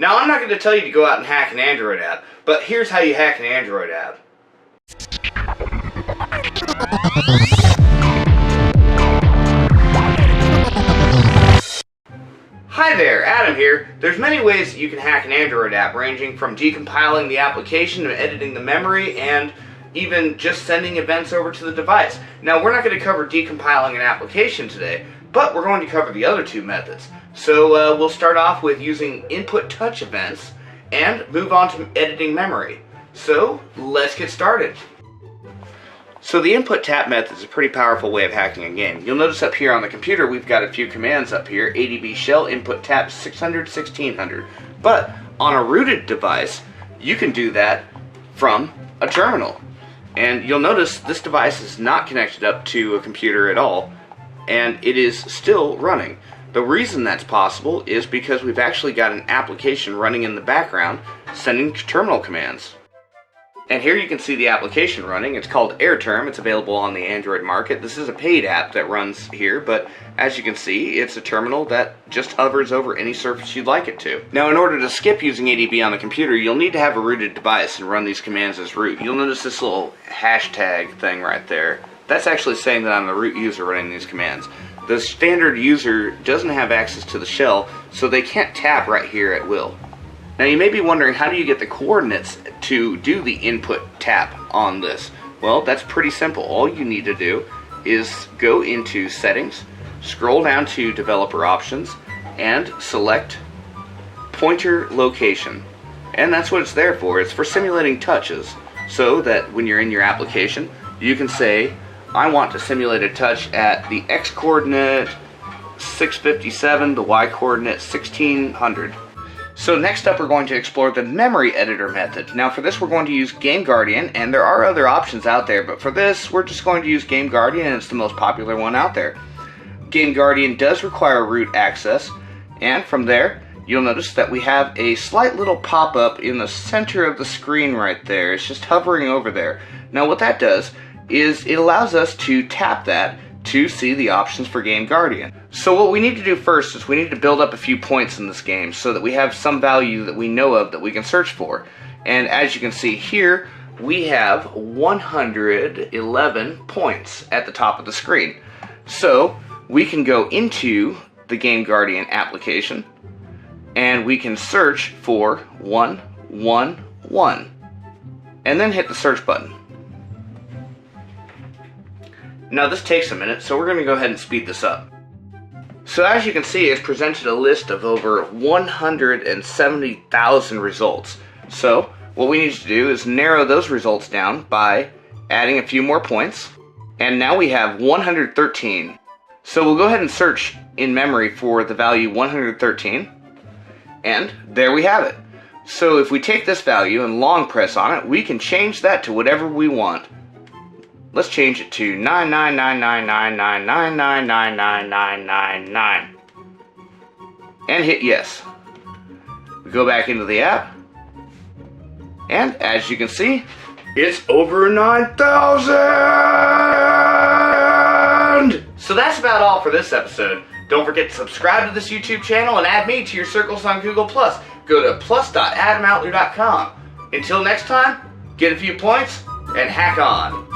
Now, I'm not going to tell you to go out and hack an Android app, but here's how you hack an Android app. Hi there, Adam here. There's many ways that you can hack an Android app, ranging from decompiling the application to editing the memory and even just sending events over to the device. Now, we're not going to cover decompiling an application today, but we're going to cover the other two methods. So we'll start off with using input touch events and move on to editing memory. So let's get started. So the input tap method is a pretty powerful way of hacking a game. You'll notice up here on the computer we've got a few commands up here. ADB shell input tap 600 1600. But on a rooted device you can do that from a terminal. And you'll notice this device is not connected up to a computer at all, and it is still running. The reason that's possible is because we've actually got an application running in the background sending terminal commands. And here you can see the application running. It's called AirTerm. It's available on the Android market. This is a paid app that runs here, but as you can see, it's a terminal that just hovers over any surface you'd like it to. Now, in order to skip using ADB on the computer, you'll need to have a rooted device and run these commands as root. You'll notice this little hashtag thing right there. That's actually saying that I'm the root user running these commands. The standard user doesn't have access to the shell, so they can't tap right here at will. Now you may be wondering, how do you get the coordinates to do the input tap on this? Well, that's pretty simple. All you need to do is go into Settings, scroll down to Developer Options, and select Pointer Location. And that's what it's there for. It's for simulating touches, so that when you're in your application, you can say, I want to simulate a touch at the X coordinate 657, the Y coordinate 1600. So next up we're going to explore the memory editor method. Now for this we're going to use Game Guardian, and there are other options out there, but for this we're just going to use Game Guardian, and it's the most popular one out there. Game Guardian does require root access, and from there you'll notice that we have a slight little pop-up in the center of the screen right there. It's just hovering over there. Now what that does is it allows us to tap that to see the options for Game Guardian. So what we need to do first is we need to build up a few points in this game so that we have some value that we know of that we can search for. And as you can see here, we have 111 points at the top of the screen. So we can go into the Game Guardian application and we can search for 111 and then hit the search button. Now this takes a minute, so we're going to go ahead and speed this up. So as you can see, it's presented a list of over 170,000 results. So what we need to do is narrow those results down by adding a few more points. And now we have 113. So we'll go ahead and search in memory for the value 113. And there we have it. So if we take this value and long press on it, we can change that to whatever we want. Let's change it to 9999999999999 and hit yes. We go back into the app, and as you can see, it's over 9,000! So that's about all for this episode. Don't forget to subscribe to this YouTube channel and add me to your circles on Google+. Go to plus.adamoutler.com. Until next time, get a few points and hack on.